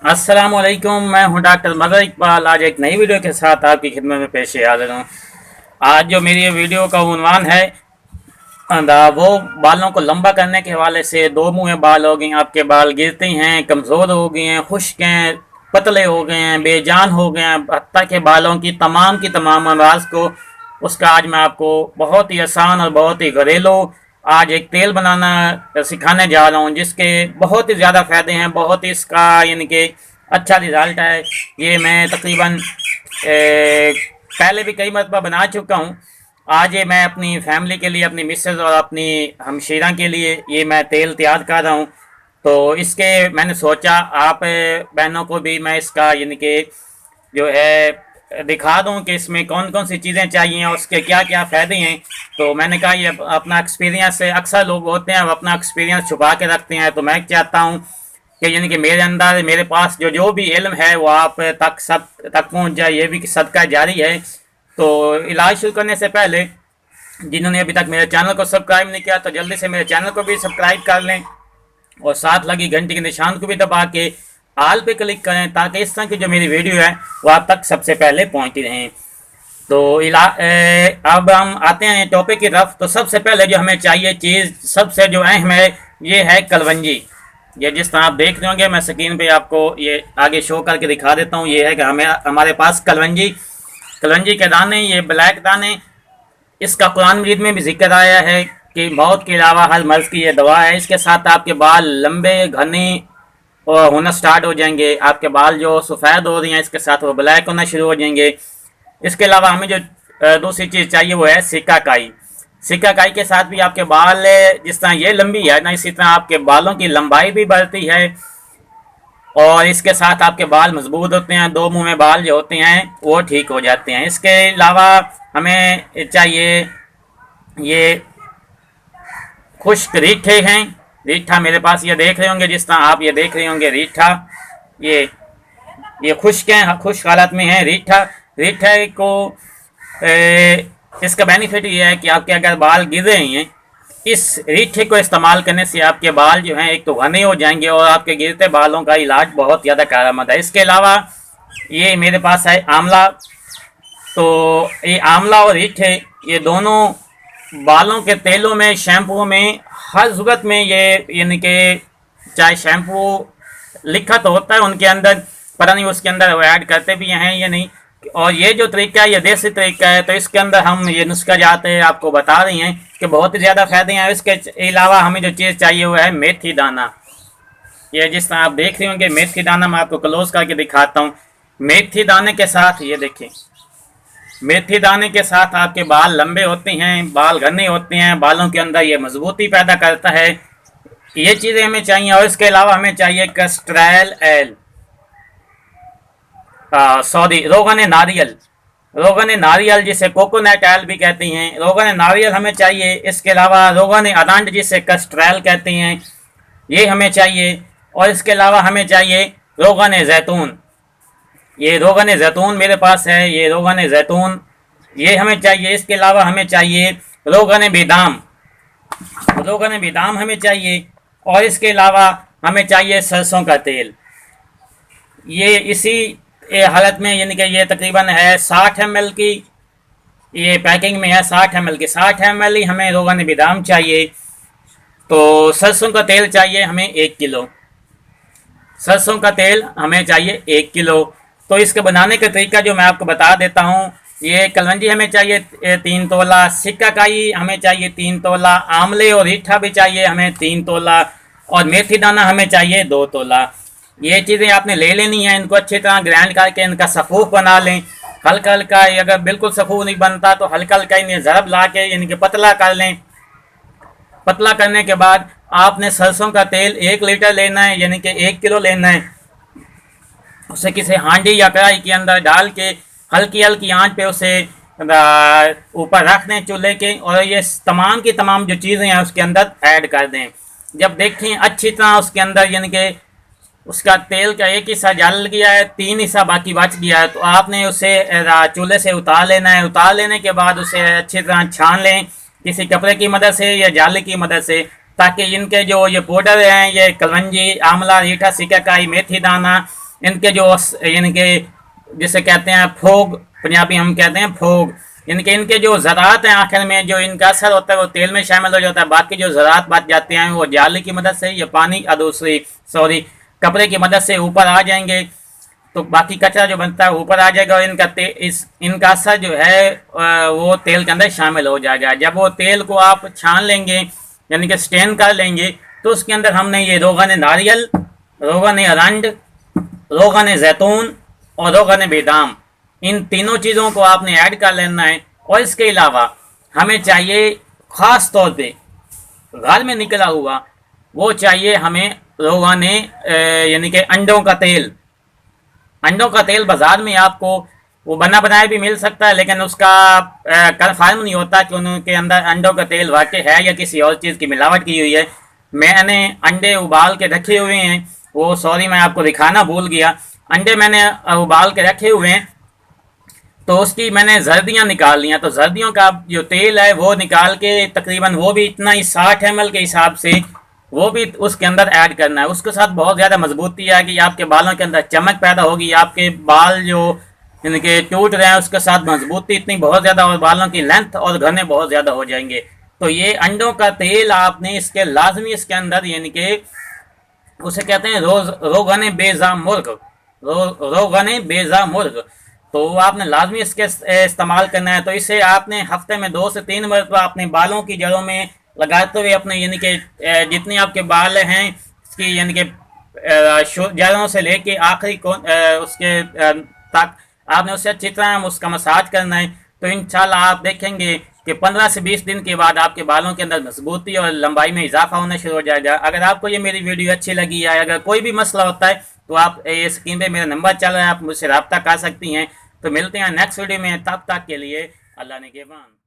अस्सलामुअलैकुम। मैं हूं डॉक्टर मदर इकबाल। आज एक नई वीडियो के साथ आपकी खिदमत में पेश हाजिर हूँ। आज जो मेरी ये वीडियो का उन्वान है वो बालों को लंबा करने के हवाले से। दो मुँह बाल हो गए, आपके बाल गिरते हैं, कमज़ोर हो गए हैं, खुश्क हैं, पतले हो गए हैं, बेजान हो गए हैं, हत्ता के बालों की तमाम अमराज को उसका आज मैं आपको बहुत ही आसान और बहुत ही घरेलू आज एक तेल बनाना सिखाने जा रहा हूँ, जिसके बहुत ही ज़्यादा फ़ायदे हैं। बहुत ही इसका यानी कि अच्छा रिज़ल्ट है। ये मैं तकरीबन पहले भी कई मरतबा बना चुका हूँ। आज ये मैं अपनी फैमिली के लिए, अपनी मिसेज और अपनी हमशीरा के लिए ये मैं तेल तैयार कर रहा हूँ। तो इसके मैंने सोचा आप बहनों को भी मैं इसका यानी कि जो है दिखा दूं कि इसमें कौन कौन सी चीज़ें चाहिए और उसके क्या क्या फ़ायदे हैं। तो मैंने कहा ये अपना एक्सपीरियंस है। अक्सर लोग होते हैं वो अपना एक्सपीरियंस छुपा के रखते हैं, तो मैं चाहता हूँ कि यानी कि मेरे अंदर, मेरे पास जो जो भी इल्म है वो आप तक सब तक पहुँच जाए। ये भी सदका जारी है। तो इलाज शुरू करने से पहले जिन्होंने अभी तक मेरे चैनल को सब्सक्राइब नहीं किया तो जल्दी से मेरे चैनल को भी सब्सक्राइब कर लें और साथ लगी घंटी के निशान को भी दबा के आल पे क्लिक करें, ताकि इस तरह की जो मेरी वीडियो है वो आप तक सबसे पहले पहुंचती रहें। तो अब हम आते हैं टॉपिक की तरफ। तो सबसे पहले जो हमें चाहिए चीज़, सबसे जो अहम है, ये है कलवंजी। ये जिस तरह आप देख रहे होंगे, मैं स्क्रीन पे आपको ये आगे शो करके दिखा देता हूँ। ये है कि हमारे पास कलवंजी कलवंजी के दाने, ये ब्लैक दाने, इसका कुरान मजीद में भी जिक्र आया है कि मौत के अलावा हर मर्ज की ये दवा है। इसके साथ आपके बाल लंबे घने और होना स्टार्ट हो जाएंगे। आपके बाल जो सफ़ेद हो रही हैं इसके साथ वो ब्लैक होना शुरू हो जाएंगे। इसके अलावा हमें जो दूसरी चीज़ चाहिए वो है सिकाकाई। सिकाकाई के साथ भी आपके बाल जिस तरह ये लंबी है ना, इसी तरह आपके बालों की लंबाई भी बढ़ती है और इसके साथ आपके बाल मजबूत होते हैं। दो मुंह में बाल जो होते हैं वो ठीक हो जाते हैं। इसके अलावा हमें चाहिए ये खुश्क रीठे हैं। रीठा मेरे पास ये देख रहे होंगे, जिस तरह आप ये देख रहे होंगे रीठा, ये ये खुश्क हैं, खुश्क हालत में है रीठा। रीठा को इसका बेनिफिट ये है कि आपके अगर बाल गिर रहे हैं, इस रीठे को इस्तेमाल करने से आपके बाल जो हैं एक तो घने हो जाएंगे और आपके गिरते बालों का इलाज बहुत ज़्यादा कारआमद है। इसके अलावा ये मेरे पास है आंवला। तो ये आंवला और रीठे ये दोनों बालों के तेलों में, शैम्पू में, हर सूरत में ये यानी कि चाहे शैम्पू लिखा तो होता है उनके अंदर, पता नहीं उसके अंदर वो ऐड करते भी हैं या नहीं। और ये जो तरीका है ये देसी तरीका है, तो इसके अंदर हम ये नुस्खा जाते हैं आपको बता रही हैं कि बहुत ही ज़्यादा फायदे हैं। इसके अलावा हमें जो चीज़ चाहिए वो है मेथी दाना। ये जिस तरह आप देख रहे होंगे मेथी दाना, मैं आपको क्लोज करके दिखाता हूँ। मेथी दाने के साथ ये देखें, मेथी दाने के साथ आपके बाल लंबे होते हैं, बाल घने होते हैं, बालों के अंदर ये मजबूती पैदा करता है। ये चीज़ें हमें चाहिए। और इसके अलावा हमें चाहिए कस्ट्रैल एल, सॉरी रोगन नारियल। रोगन नारियल जिसे कोकोनट ऑयल भी कहते हैं, रोगन नारियल हमें चाहिए। इसके अलावा रोगन अदंड जिसे कस्ट्रैल कहते हैं, ये हमें चाहिए। और इसके अलावा हमें चाहिए रोगन जैतून। ये रोगन जैतून मेरे पास है, ये रोगन जैतून ये हमें चाहिए। इसके अलावा हमें चाहिए रोगन बेदाम, रोगन बेदाम हमें चाहिए। और इसके अलावा हमें चाहिए सरसों का तेल। ये इसी हालत में यानी कि ये तकरीबन है 60 ml की, ये पैकिंग में है 60 ml की। 60 ml ही हमें रोगन बेदाम चाहिए। तो सरसों का तेल चाहिए हमें 1 किलो। सरसों का तेल हमें चाहिए 1 किलो। तो इसके बनाने का तरीका जो मैं आपको बता देता हूँ। ये कलवंजी हमें चाहिए 3 तोला, सिकाकाई हमें चाहिए 3 तोला, आंवले और रीठा भी चाहिए हमें 3 तोला, और मेथी दाना हमें चाहिए 2 तोला। ये चीज़ें आपने ले लेनी है। इनको अच्छी तरह ग्राइंड करके इनका सफ़ूफ बना लें। हल्का हल्का, अगर बिल्कुल सफ़ूफ नहीं बनता तो हल्का हल्का इन्हें ज़रब ला के इनके पतला कर लें। पतला करने के बाद आपने सरसों का तेल 1 लीटर लेना है, यानी कि 1 किलो लेना है। उसे किसी हांडी या कढ़ाई के अंदर डाल के हल्की हल्की आंच पे उसे ऊपर रख दें चूल्हे के, और ये तमाम की तमाम जो चीज़ें हैं उसके अंदर ऐड कर दें। जब देखें अच्छी तरह उसके अंदर यानी कि उसका तेल का एक हिस्सा जल गया है, 3 हिस्सा बाकी बच गया है, तो आपने उसे चूल्हे से उतार लेना है। उतार लेने के बाद उसे अच्छी तरह छान लें किसी कपड़े की मदद से या जाली की मदद से, ताकि इनके जो ये पाउडर हैं, ये कलवंजी, आंवला, रीठा, सिकाकाई, मेथी दाना, इनके जो इनके जिसे कहते हैं फोग, पंजाबी हम कहते हैं फोग, इनके जो ज़रात हैं आखिर में जो इनका असर होता है वो तेल में शामिल हो जाता है। बाकी जो ज़रात बच जाते हैं वो जाली की मदद से या पानी दूसरी कपड़े की मदद से ऊपर आ जाएंगे, तो बाकी कचरा जो बनता है ऊपर आ जाएगा और इनका असर जो है वो तेल के अंदर शामिल हो जाएगा। जब वो तेल को आप छान लेंगे यानी कि स्टेन कर लेंगे तो उसके अंदर हमने ये रोगन नारियल, रोगन अरंड, रोगन जैतून और रोगन बेदाम, इन तीनों चीज़ों को आपने ऐड कर लेना है। और इसके अलावा हमें चाहिए ख़ास तौर पे घर में निकला हुआ वो चाहिए हमें रोगन यानी कि अंडों का तेल। अंडों का तेल बाजार में आपको वो बना बनाया भी मिल सकता है, लेकिन उसका कन्फर्म नहीं होता कि उनके अंदर अंडों का तेल वाकई है या किसी और चीज़ की मिलावट की हुई है। मैंने अंडे उबाल के रखे हुए हैं, वो सॉरी मैं आपको दिखाना भूल गया। अंडे मैंने उबाल के रखे हुए हैं, तो उसकी मैंने जर्दियाँ निकाल लिया। तो जर्दियों का जो तेल है वो निकाल के तकरीबन वो भी इतना ही 60 ml के हिसाब से वो भी उसके अंदर ऐड करना है। उसके साथ बहुत ज़्यादा मजबूती आएगी, आपके बालों के अंदर चमक पैदा होगी, आपके बाल जो इनके टूट रहे हैं उसके साथ मजबूती इतनी बहुत ज़्यादा और बालों की लेंथ और घने बहुत ज़्यादा हो जाएंगे। तो ये अंडों का तेल आपने इसके लाजमी इसके अंदर यानी कि उसे कहते हैं रोगन बेजा मुर्ग, रोगन बेजा मुर्ग, तो आपने लाजमी इसके इस्तेमाल करना है। तो इसे आपने हफ्ते में 2 से 3 मरतबा अपने बालों की जड़ों में लगाते हुए अपने यानी कि जितनी आपके बाल हैं इसकी यानी कि जड़ों से लेके आखिरी उसके तक आपने उससे अच्छी तरह उसका मसाज करना है। तो इंशाल्लाह आप देखेंगे कि 15 से 20 दिन के बाद आपके बालों के अंदर मजबूती और लंबाई में इजाफा होना शुरू हो जाएगा। अगर आपको ये मेरी वीडियो अच्छी लगी है, अगर कोई भी मसला होता है तो आप स्क्रीन पे मेरा नंबर चल रहा है, आप मुझसे रब्ता कर सकती हैं। तो मिलते हैं नेक्स्ट वीडियो में, तब तक के लिए अल्लाह ने के बान।